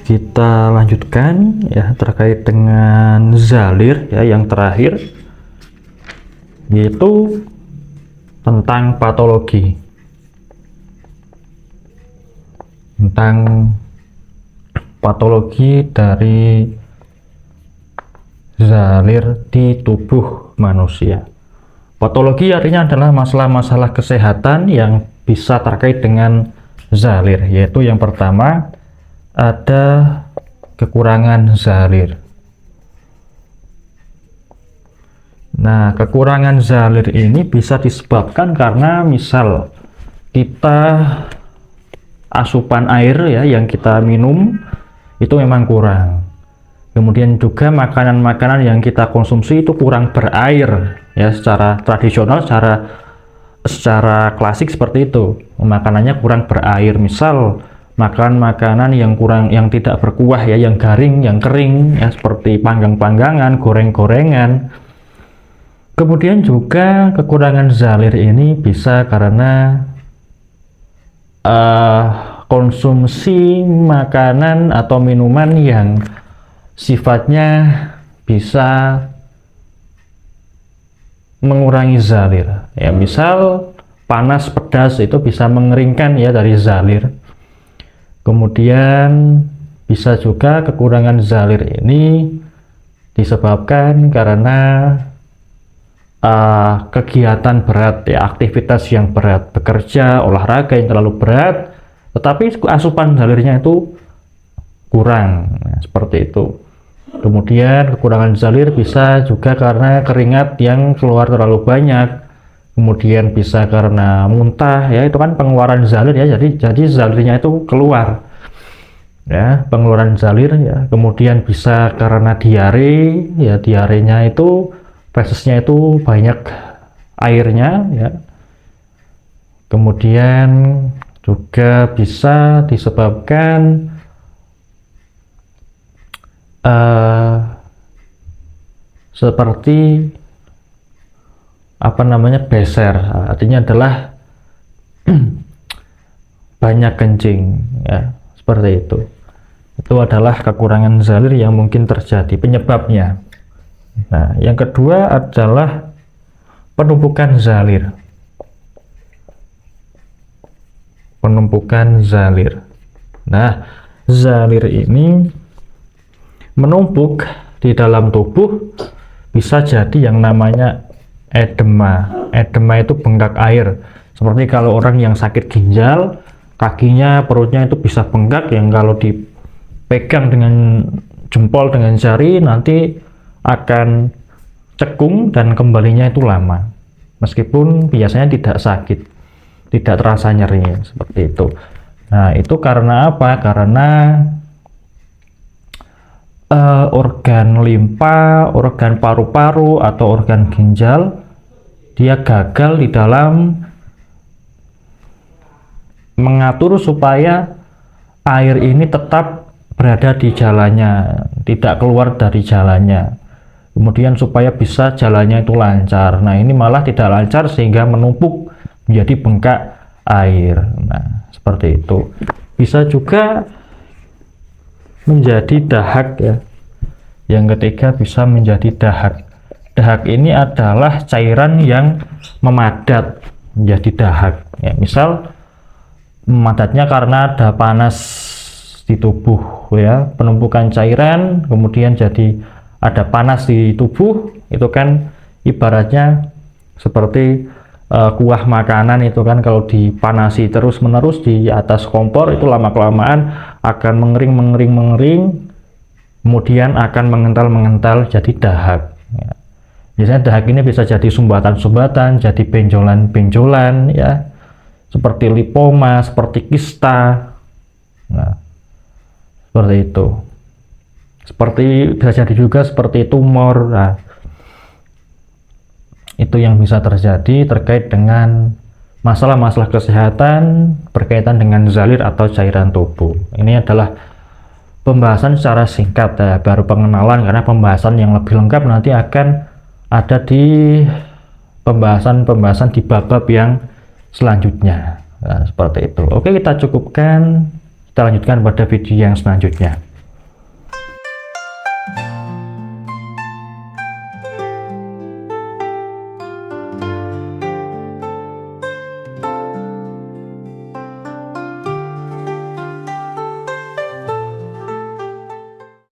Kita lanjutkan ya terkait dengan zalir ya yang terakhir, yaitu tentang patologi, dari zalir di tubuh manusia. Patologi artinya adalah masalah-masalah kesehatan yang bisa terkait dengan zalir, yaitu yang pertama ada kekurangan zalir. Nah, kekurangan zalir ini bisa disebabkan karena misal kita asupan air ya yang kita minum itu memang kurang. Kemudian juga makanan-makanan yang kita konsumsi itu kurang berair ya, secara tradisional, secara klasik seperti itu. Makanannya kurang berair. Misal makan makanan yang tidak berkuah ya, yang garing, yang kering ya, seperti panggang-panggangan, goreng-gorengan. Kemudian juga kekurangan zalir ini bisa karena konsumsi makanan atau minuman yang sifatnya bisa mengurangi zalir ya, misal panas pedas itu bisa mengeringkan ya dari zalir. Kemudian bisa juga kekurangan zalir ini disebabkan karena kegiatan berat ya, aktivitas yang berat, bekerja, olahraga yang terlalu berat, tetapi asupan zalirnya itu kurang, nah, seperti itu. Kemudian kekurangan zalir bisa juga karena keringat yang keluar terlalu banyak. Kemudian bisa karena muntah ya, itu kan pengeluaran zalir ya, jadi zalirnya itu keluar ya, pengeluaran zalir ya. Kemudian bisa karena diare ya, diarenya itu fesesnya itu banyak airnya ya. Kemudian juga bisa disebabkan seperti beser, artinya adalah banyak kencing ya, seperti itu adalah kekurangan zalir yang mungkin terjadi penyebabnya. Nah, yang kedua adalah penumpukan zalir. Nah, zalir ini menumpuk di dalam tubuh, bisa jadi yang namanya edema. Edema itu bengkak air. Seperti kalau orang yang sakit ginjal, kakinya, perutnya itu bisa bengkak, yang kalau dipegang dengan jempol, dengan jari, nanti akan cekung dan kembalinya itu lama. Meskipun biasanya tidak sakit, tidak terasa nyeri, seperti itu. Nah, itu karena apa? Karena organ limpa, organ paru-paru, atau organ ginjal dia gagal di dalam mengatur supaya air ini tetap berada di jalannya, tidak keluar dari jalannya. Kemudian supaya bisa jalannya itu lancar. Nah, ini malah tidak lancar sehingga menumpuk menjadi bengkak air. Nah, seperti itu. Bisa juga menjadi dahak ya. Yang ketiga bisa menjadi dahak. Dahak ini adalah cairan yang memadat menjadi dahak ya. Misal memadatnya karena ada panas di tubuh ya, penumpukan cairan, kemudian jadi ada panas di tubuh, itu kan ibaratnya seperti kuah makanan itu kan, kalau dipanasi terus menerus di atas kompor itu lama kelamaan akan mengering, kemudian akan mengental jadi dahak ya. Biasanya dahak ini bisa jadi sumbatan-sumbatan, jadi benjolan-benjolan ya, seperti lipoma, seperti kista. Nah, seperti itu. Seperti bisa jadi juga seperti tumor. Nah, itu yang bisa terjadi terkait dengan masalah-masalah kesehatan berkaitan dengan zalir atau cairan tubuh. Ini adalah pembahasan secara singkat ya, baru pengenalan, karena pembahasan yang lebih lengkap nanti akan ada di pembahasan di bab-bab yang selanjutnya. Nah, seperti itu. Oke, kita cukupkan Kita lanjutkan pada video yang selanjutnya.